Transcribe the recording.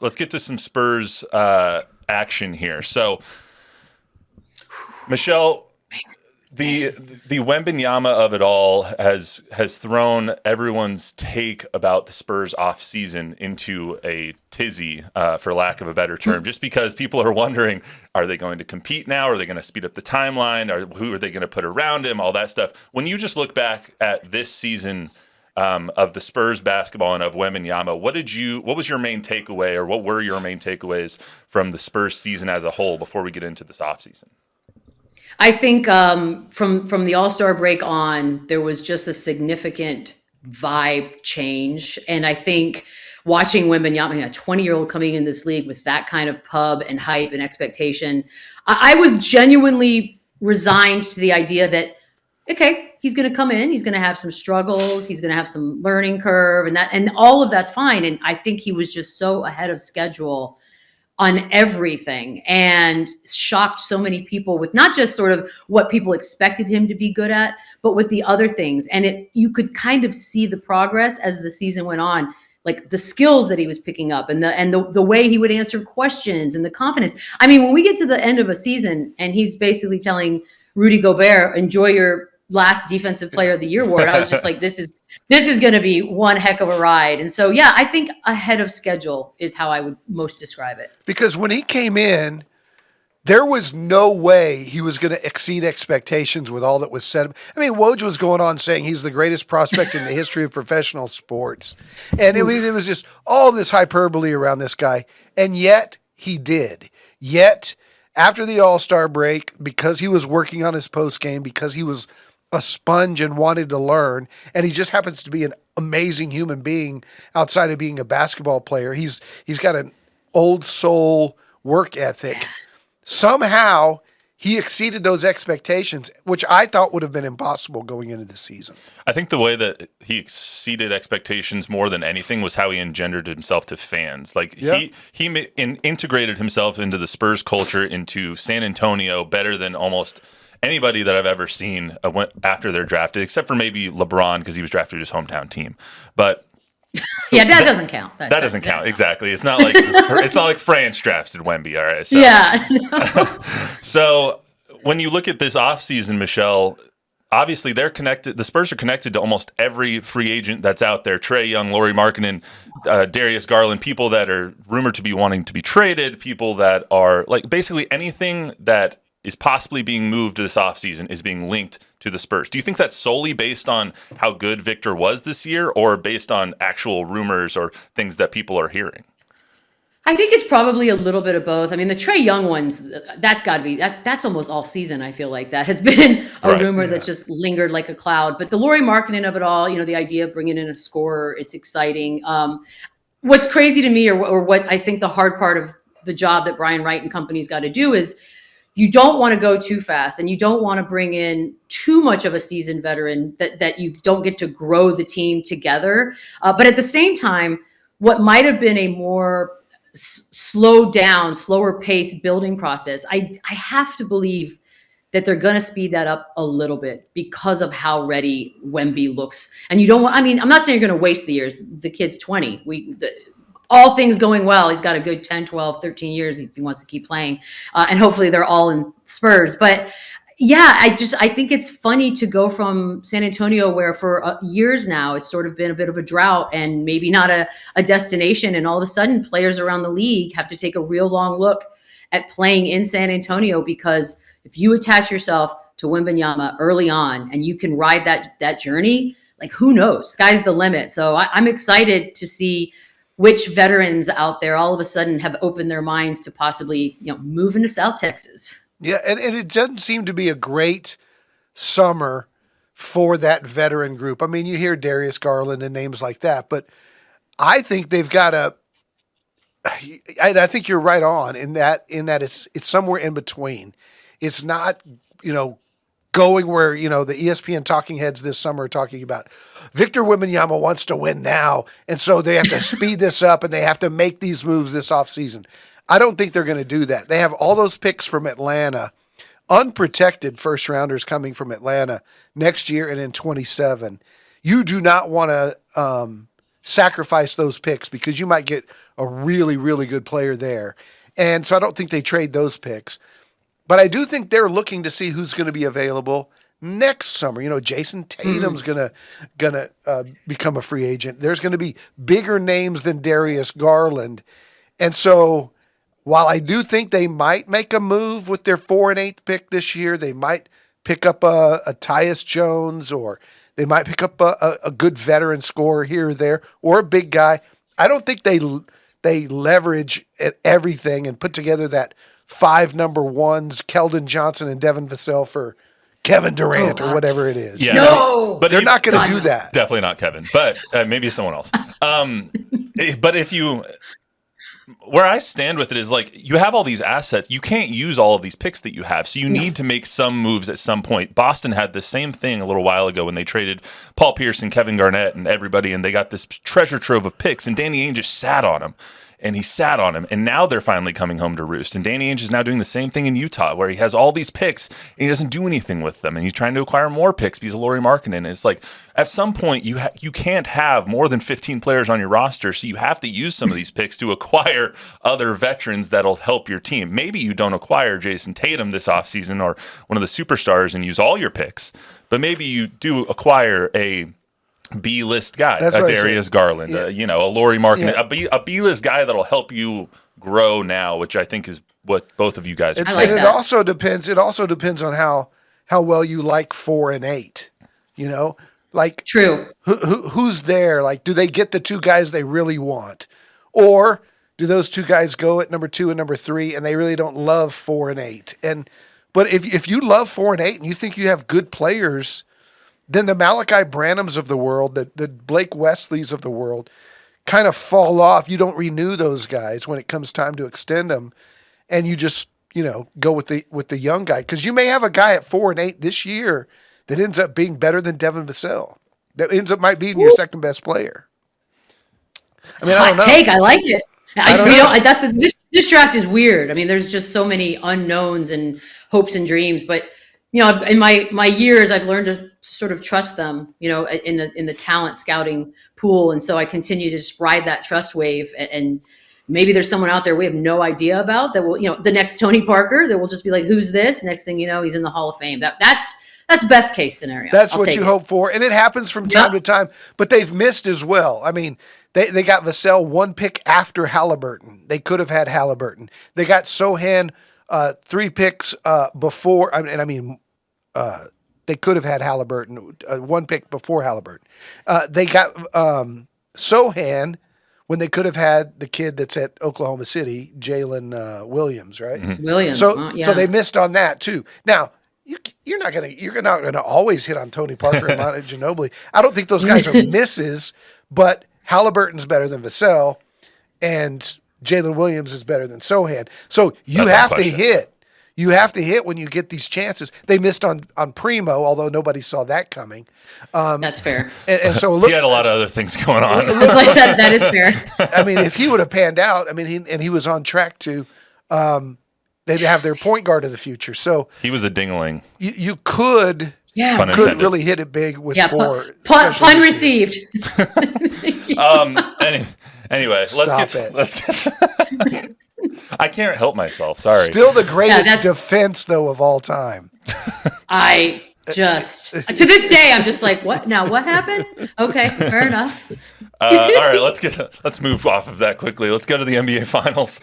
let's get to some Spurs action here. So, Michelle, the Wembanyama of it all has thrown everyone's take about the Spurs offseason into a tizzy, for lack of a better term, just because people are wondering, are they going to compete now? Are they going to speed up the timeline? Who are they going to put around him? All that stuff. When you just look back at this season of the Spurs basketball and of Wembanyama, what was your main takeaway, or what were your main takeaways from the Spurs season as a whole before we get into this offseason? I think from the All-Star break on, there was just a significant vibe change. And I think watching Wembanyama, a 20-year-old coming in this league with that kind of pub and hype and expectation, I was genuinely resigned to the idea that, okay, he's going to come in, he's going to have some struggles, he's going to have some learning curve, and all of that's fine. And I think he was just so ahead of schedule on everything and shocked so many people with not just sort of what people expected him to be good at, but with the other things. And you could kind of see the progress as the season went on, like the skills that he was picking up and the way he would answer questions and the confidence. I mean, when we get to the end of a season and he's basically telling Rudy Gobert, enjoy your last defensive player of the year award, I was just like, this is going to be one heck of a ride. And so, yeah, I think ahead of schedule is how I would most describe it. Because when he came in, there was no way he was going to exceed expectations with all that was said. I mean, Woj was going on saying he's the greatest prospect in the history of professional sports. And it was just all this hyperbole around this guy. And yet he did. Yet after the All-Star break, because he was working on his post game, because he was a sponge and wanted to learn, and he just happens to be an amazing human being outside of being a basketball player. He's got an old soul work ethic. Somehow he exceeded those expectations, which I thought would have been impossible going into the season. I think the way that he exceeded expectations more than anything was how he engendered himself to fans. Like he integrated himself into the Spurs culture, into San Antonio better than almost anybody that I've ever seen after they're drafted, except for maybe LeBron because he was drafted to his hometown team. But yeah, that doesn't count. That doesn't count. Exactly. It's not like France drafted Wemby. All right. So, yeah. No. So when you look at this offseason, Michelle, obviously they're connected. The Spurs are connected to almost every free agent that's out there. Trae Young, Lauri Markkanen, Darius Garland, people that are rumored to be wanting to be traded, people that are like basically anything that is possibly being moved this offseason is being linked to the Spurs. Do you think that's solely based on how good Victor was this year, or based on actual rumors or things that people are hearing? I think it's probably a little bit of both. I mean, the Trae Young ones, that's got to be, that's almost all season, I feel like. That has been a rumor that's just lingered like a cloud. But the Lauri Markkanen of it all, the idea of bringing in a scorer, it's exciting. What's crazy to me, or what I think the hard part of the job that Brian Wright and company's got to do is, you don't want to go too fast, and you don't want to bring in too much of a seasoned veteran that you don't get to grow the team together. But at the same time, what might have been a more slowed down, slower paced building process, I have to believe that they're going to speed that up a little bit because of how ready Wemby looks. And you don't want, I mean, I'm not saying you're going to waste the years. The kid's 20. All things going well, he's got a good 10, 12, 13 years if he wants to keep playing. And hopefully they're all in Spurs. But yeah, I think it's funny to go from San Antonio, where for years now, it's sort of been a bit of a drought and maybe not a destination. And all of a sudden players around the league have to take a real long look at playing in San Antonio, because if you attach yourself to Wembanyama early on and you can ride that journey, like who knows, sky's the limit. So I'm excited to see which veterans out there all of a sudden have opened their minds to possibly, move into South Texas. Yeah, and it doesn't seem to be a great summer for that veteran group. I mean, you hear Darius Garland and names like that, but I think they've got I think you're right on in that it's somewhere in between. It's not, going where, the ESPN talking heads this summer are talking about Victor Wembanyama wants to win now, and so they have to speed this up and they have to make these moves this offseason. I don't think they're going to do that. They have all those picks from Atlanta, unprotected first-rounders coming from Atlanta next year and in 27. You do not want to sacrifice those picks because you might get a really, really good player there. And so I don't think they trade those picks. But I do think they're looking to see who's going to be available next summer. You know, Jason Tatum's gonna become a free agent. There's going to be bigger names than Darius Garland. And so while I do think they might make a move with their 4 and 8th pick this year, they might pick up a Tyus Jones, or they might pick up a good veteran scorer here or there, or a big guy. I don't think they leverage everything and put together that 5 number ones, Keldon Johnson and Devin Vassell for Kevin Durant or whatever it is. Yeah, No! but They're not going to do that. Definitely not Kevin, but maybe someone else. But if you, where I stand with it is like, you have all these assets. You can't use all of these picks that you have. So you need to make some moves at some point. Boston had the same thing a little while ago when they traded Paul Pierce and Kevin Garnett and everybody, and they got this treasure trove of picks, and Danny Ainge just sat on them. And he sat on him, and now they're finally coming home to roost. And Danny Ainge is now doing the same thing in Utah, where he has all these picks, and he doesn't do anything with them. And he's trying to acquire more picks because of Lauri Markkanen. And it's like, at some point, you can't have more than 15 players on your roster, so you have to use some of these picks to acquire other veterans that'll help your team. Maybe you don't acquire Jason Tatum this offseason or one of the superstars and use all your picks, but maybe you do acquire a B-list guy, a Darius Garland, a Lauri Markkanen, a B-list guy that'll help you grow now, which I think is what both of you guys are saying. It also depends. It also depends on how well you like 4 and 8. You know, like true. Who's there? Like, do they get the 2 guys they really want, or do those 2 guys go at number 2 and number 3, and they really don't love 4 and 8? But if you love 4 and 8 and you think you have good players, then the Malachi Branhams of the world, the Blake Westleys of the world, kind of fall off. You don't renew those guys when it comes time to extend them, and you just go with the young guy, because you may have a guy at 4 and 8 this year that ends up being better than Devin Vassell. That ends up might being your second best player. I mean, I don't know. Take. I like it. This draft is weird. I mean, there's just so many unknowns and hopes and dreams, but. In my years, I've learned to sort of trust them, in the talent scouting pool. And so I continue to just ride that trust wave. And maybe there's someone out there we have no idea about that will, the next Tony Parker that will just be like, who's this? Next thing you know, he's in the Hall of Fame. That's best case scenario. That's what you hope for. And it happens from time to time, but they've missed as well. I mean, they got Vassell 1 pick after Halliburton. They could have had Halliburton. They got Sohan 3 picks before. They could have had Halliburton 1 pick before Halliburton. They got Sohan when they could have had the kid that's at Oklahoma City, Jalen Williams, right? Mm-hmm. Williams. So they missed on that too. Now you're not gonna always hit on Tony Parker and Monte Ginobili. I don't think those guys are misses, but Halliburton's better than Vassell, and Jalen Williams is better than Sohan. So you have to hit. You have to hit when you get these chances. They missed on Primo, although nobody saw that coming. That's fair. And so look, he had a lot of other things going on. It was like that. That is fair. I mean, if he would have panned out, he was on track to, they'd have their point guard of the future. So he was a dingling. You could really hit it big with 4. Pun received. Anyway, let's get. I can't help myself. Sorry. Still the greatest defense, though, of all time. I just to this day, I'm just like, what? Now, what happened? Okay, fair enough. All right, let's move off of that quickly. Let's go to the NBA Finals.